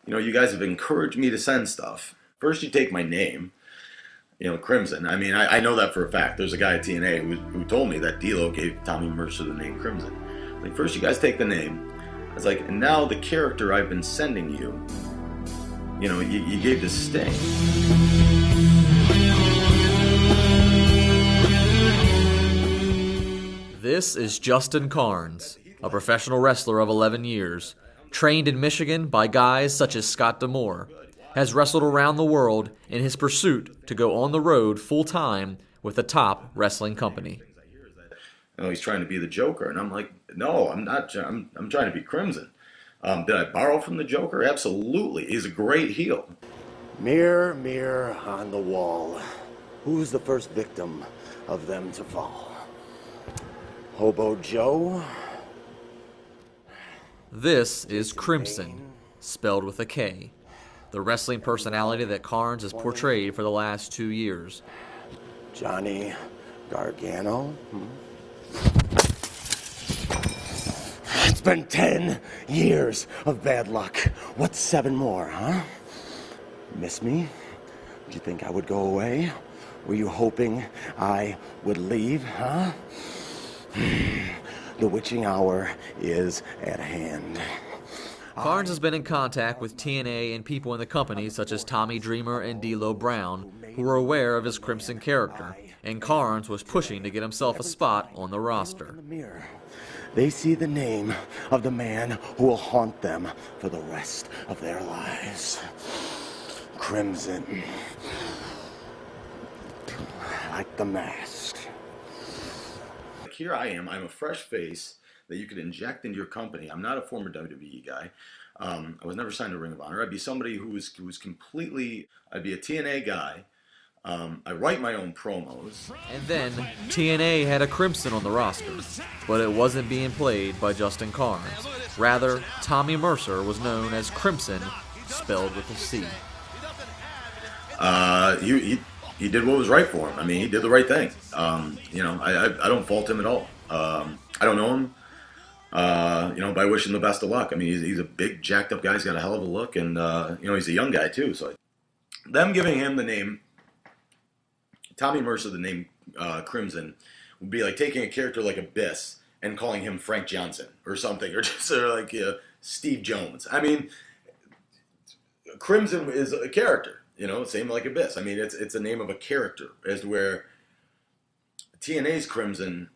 you guys have encouraged me to send stuff. First, you take my name, Crimson. I mean, I know that for a fact. There's a guy at TNA who told me that D'Lo gave Tommy Mercer the name Crimson. Like, first, you guys take the name. I was like, and now the character I've been sending you, you gave to Sting. This is Justin Carnes, a professional wrestler of 11 years, trained in Michigan by guys such as Scott D'Amore, has wrestled around the world in his pursuit to go on the road full-time with a top wrestling company. He's trying to be the Joker, and I'm like, no, I'm not. I'm trying to be Crimson. Did I borrow from the Joker? Absolutely. He's a great heel. Mirror, mirror on the wall, who's the first victim of them to fall? Hobo Joe? This is Krimson, spelled with a K, the wrestling personality that Carnes has portrayed for the last 2 years. Johnny Gargano? It's been 10 years of bad luck. What's 7 more, huh? Miss me? Did you think I would go away? Were you hoping I would leave, huh? The witching hour is at hand. Carnes has been in contact with TNA and people in the company such as Tommy Dreamer and D'Lo Brown, who were aware of his Crimson character, and Carnes was pushing to get himself a spot on the roster. They see the name of the man who will haunt them for the rest of their lives. Crimson. Like the mask. Here I am. I'm a fresh face that you could inject into your company. I'm not a former WWE guy. I was never signed to Ring of Honor. I'd be somebody who was completely. I'd be a TNA guy. I write my own promos. And then TNA had a Crimson on the roster, but it wasn't being played by Justin Carnes. Rather, Tommy Mercer was known as Crimson, spelled with a C. He did what was right for him. I mean, he did the right thing. I don't fault him at all. I don't know him. But I wish him the best of luck. I mean, he's a big, jacked up guy. He's got a hell of a look, and he's a young guy too. So, them giving him the name Tommy Mercer, the name Crimson, would be like taking a character like Abyss and calling him Frank Johnson or something, or just like Steve Jones. I mean, Crimson is a character. Same like Abyss. I mean, it's a name of a character, as to where TNA's Crimson.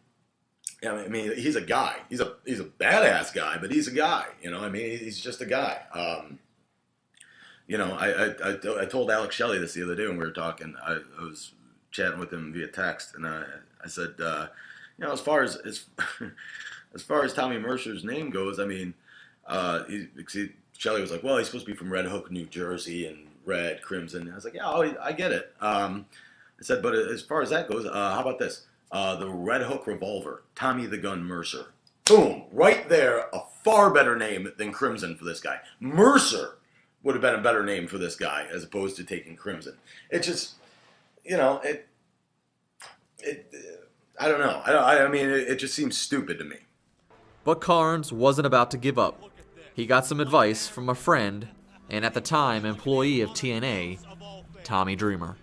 I mean, he's a guy. He's a badass guy, but he's a guy. I mean, he's just a guy. I told Alex Shelley this the other day when we were talking. I was chatting with him via text, and I said, as far as as far as Tommy Mercer's name goes, I mean, Shelley was like, well, he's supposed to be from Red Hook, New Jersey, and Red, Crimson. And I was like, yeah, I get it. I said, but as far as that goes, how about this? The Red Hook Revolver, Tommy the Gun Mercer. Boom, right there, a far better name than Crimson for this guy. Mercer would have been a better name for this guy as opposed to taking Crimson. It just, I don't know. I mean, it just seems stupid to me. But Carnes wasn't about to give up. He got some advice from a friend, and at the time, employee of TNA, Tommy Dreamer.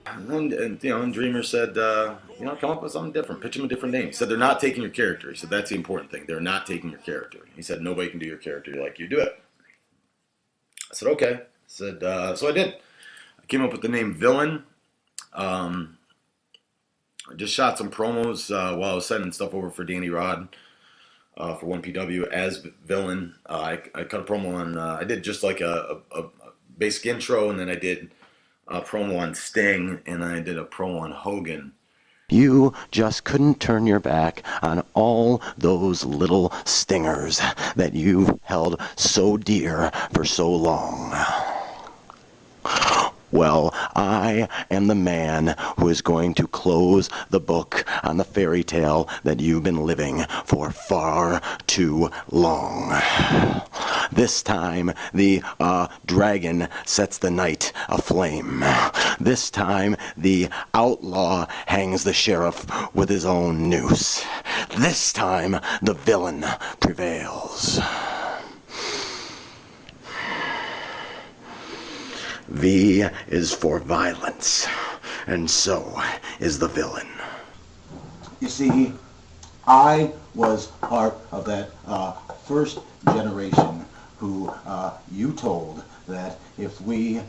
And Dreamer said, come up with something different. Pitch him a different name. He said, they're not taking your character. He said, that's the important thing. They're not taking your character. He said, nobody can do your character like you do it. I said, okay. I said, so I did. I came up with the name Villain. I just shot some promos while I was sending stuff over for Danny Rod for 1PW as Villain. I cut a promo on, I did just like a basic intro, and then I did a promo on Sting, and I did a promo on Hogan. You just couldn't turn your back on all those little stingers that you held so dear for so long. Well, I am the man who is going to close the book on the fairy tale that you've been living for far too long. This time, the dragon sets the night aflame. This time, the outlaw hangs the sheriff with his own noose. This time, the villain prevails. V is for violence, and so is the villain. You see, I was part of that first generation who you told that if we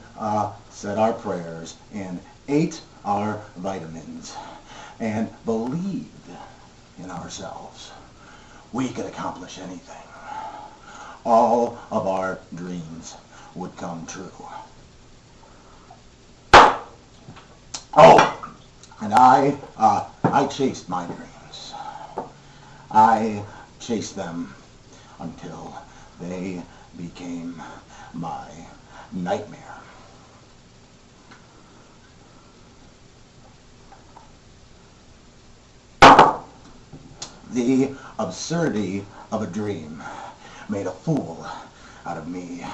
said our prayers and ate our vitamins and believed in ourselves, we could accomplish anything. All of our dreams would come true. Oh, and I chased my dreams. I chased them until they became my nightmare. The absurdity of a dream made a fool out of me,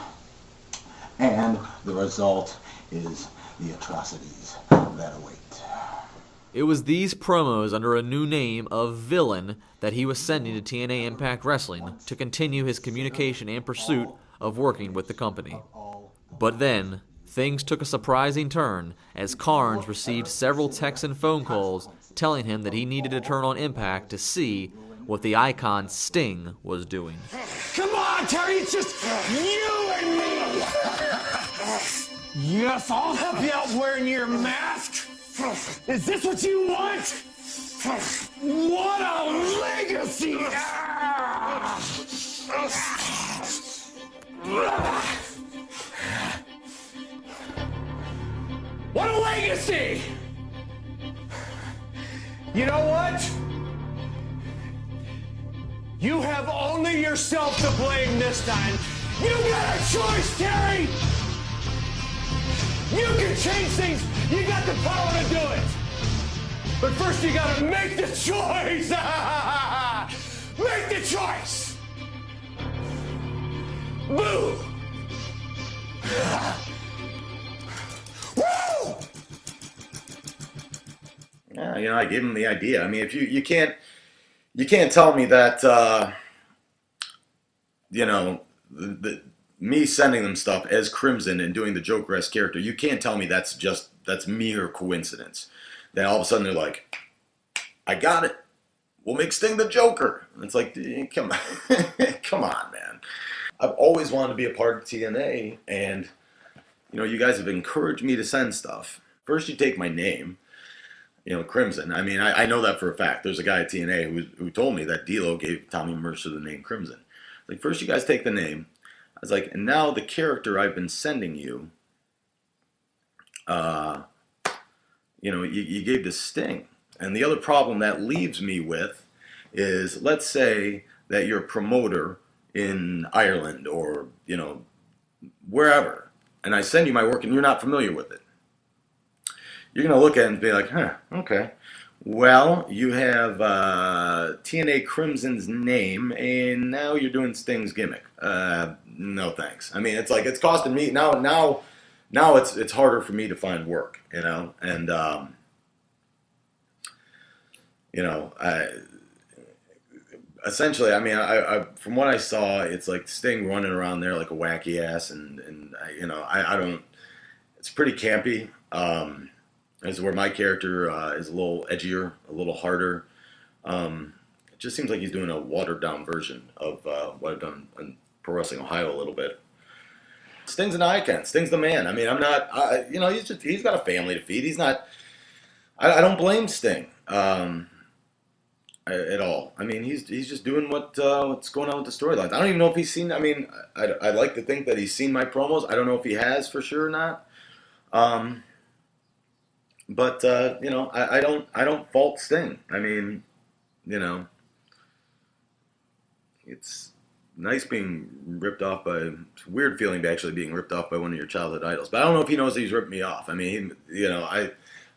and the result is the atrocities that await. It was these promos under a new name of Villain that he was sending to TNA Impact Wrestling to continue his communication and pursuit of working with the company. But then, things took a surprising turn as Carnes received several texts and phone calls telling him that he needed to turn on Impact to see what the icon Sting was doing. Come on, Terry, it's just you and me! Yes, I'll help you out wearing your mask! Is this what you want? What a legacy! What a legacy! You know what? You have only yourself to blame this time. You got a choice, Terry! You can change things. You got the power to do it. But first you gotta make the choice. Make the choice. Boo! Woo! Yeah, I gave him the idea. I mean, if you can't tell me that me sending them stuff as Crimson and doing the Joker-esque character, you can't tell me that's mere coincidence. Then all of a sudden they're like, I got it. We'll make Sting the Joker. And it's like, come on. Come on, man. I've always wanted to be a part of TNA, and you guys have encouraged me to send stuff. First you take my name, Crimson. I mean, I know that for a fact. There's a guy at TNA who told me that D'Lo gave Tommy Mercer the name Crimson. Like, first you guys take the name. I was like, and now the character I've been sending you, you gave this Sting. And the other problem that leaves me with is, let's say that you're a promoter in Ireland or, wherever, and I send you my work and you're not familiar with it. You're going to look at it and be like, huh, okay. Well, you have TNA Crimson's name, and now you're doing Sting's gimmick. No thanks. I mean, it's like, it's costing me, now it's harder for me to find work, and, essentially, I mean, I from what I saw, it's like Sting running around there like a wacky ass, and I don't, it's pretty campy. This is where my character is a little edgier, a little harder. It just seems like he's doing a watered-down version of what I've done in Pro Wrestling Ohio a little bit. Sting's an icon. Sting's the man. I mean, I'm not, he's got a family to feed. He's not, I don't blame Sting at all. I mean, he's just doing what's going on with the storylines. I don't even know if he's seen, I mean, I'd like to think that he's seen my promos. I don't know if he has for sure or not. But I don't fault Sting. I mean, it's nice being ripped off by. It's a weird feeling actually being ripped off by one of your childhood idols. But I don't know if he knows that he's ripped me off. I mean, I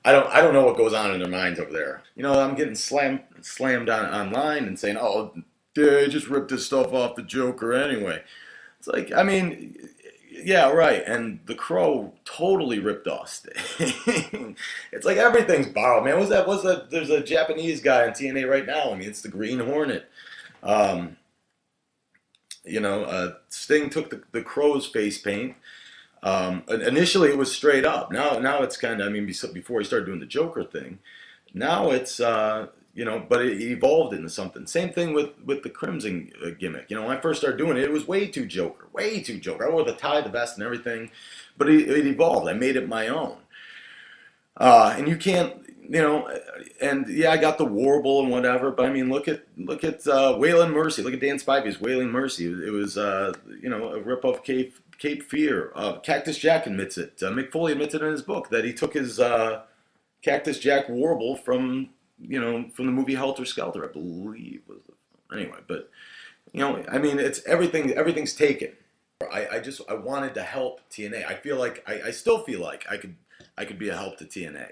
don't know what goes on in their minds over there. I'm getting slammed online and saying, oh, they just ripped this stuff off the Joker anyway. It's like, I mean. Yeah, right. And the Crow totally ripped off Sting. It's like everything's borrowed, man. There's a Japanese guy on TNA right now. I mean, it's the Green Hornet. Sting took the Crow's face paint, Initially, it was straight up. Now it's kind of. I mean, before he started doing the Joker thing, now it's but it evolved into something. Same thing with the Crimson gimmick. When I first started doing it, it was way too Joker, way too Joker. I wore the tie, the vest, and everything, but it evolved. I made it my own. And you can't, and yeah, I got the warble and whatever, but I mean, look at Waylon Mercy. Look at Dan Spivey's Wailing Mercy. It was a rip-off Cape Fear. Cactus Jack admits it. Mick Foley admits it in his book that he took his Cactus Jack warble from the movie Helter Skelter, I believe. Anyway, but I mean, it's everything's taken. I wanted to help TNA. I feel like I still feel like I could be a help to TNA.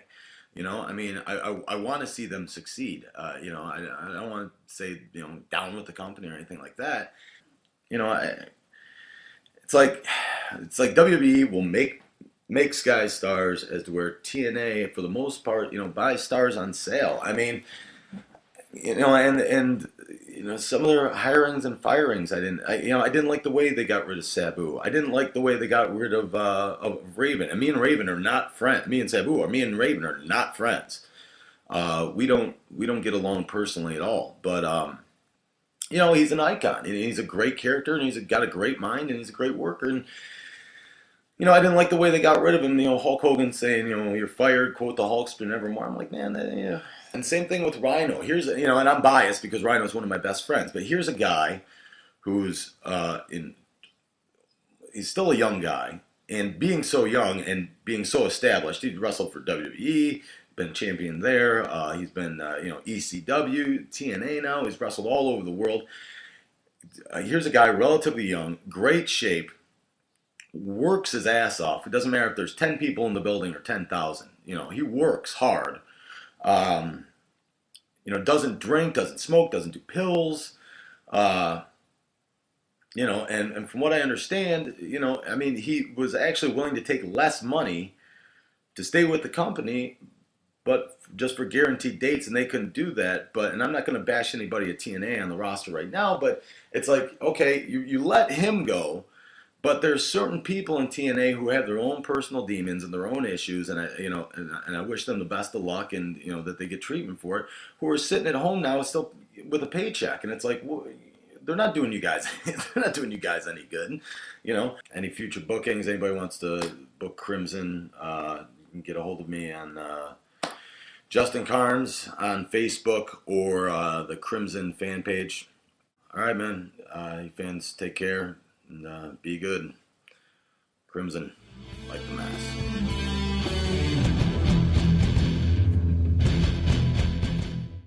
I mean, I want to see them succeed. I don't want to say down with the company or anything like that. It's like WWE will make Sky stars as to where TNA, for the most part, buys stars on sale. I mean, and some of their hirings and firings, I didn't like the way they got rid of Sabu. I didn't like the way they got rid of Raven. And me and Raven are not friends. Me and Sabu, or me and Raven are not friends. We don't get along personally at all. But he's an icon. He's a great character, and he's got a great mind, and he's a great worker. And I didn't like the way they got rid of him. Hulk Hogan saying, you're fired, quote the Hulkster nevermore. I'm like, man, yeah. And same thing with Rhino. Here's, and I'm biased because Rhino's one of my best friends, but here's a guy who's he's still a young guy, and being so young and being so established, he's wrestled for WWE, been champion there. He's been, ECW, TNA now. He's wrestled all over the world. Here's a guy relatively young, great shape, works his ass off. It doesn't matter if there's 10 people in the building or 10,000. He works hard. Doesn't drink, doesn't smoke, doesn't do pills. And from what I understand, I mean, he was actually willing to take less money to stay with the company, but just for guaranteed dates, and they couldn't do that. And I'm not going to bash anybody at TNA on the roster right now, but it's like, okay, you let him go. But there's certain people in TNA who have their own personal demons and their own issues, and I wish them the best of luck, and that they get treatment for it. Who are sitting at home now still with a paycheck, and it's like, well, they're not doing you guys any good. Any future bookings? Anybody wants to book Crimson? You can get a hold of me on Justin Carnes on Facebook or the Crimson fan page. All right, man. You fans, take care. And be good. Crimson, like the mask.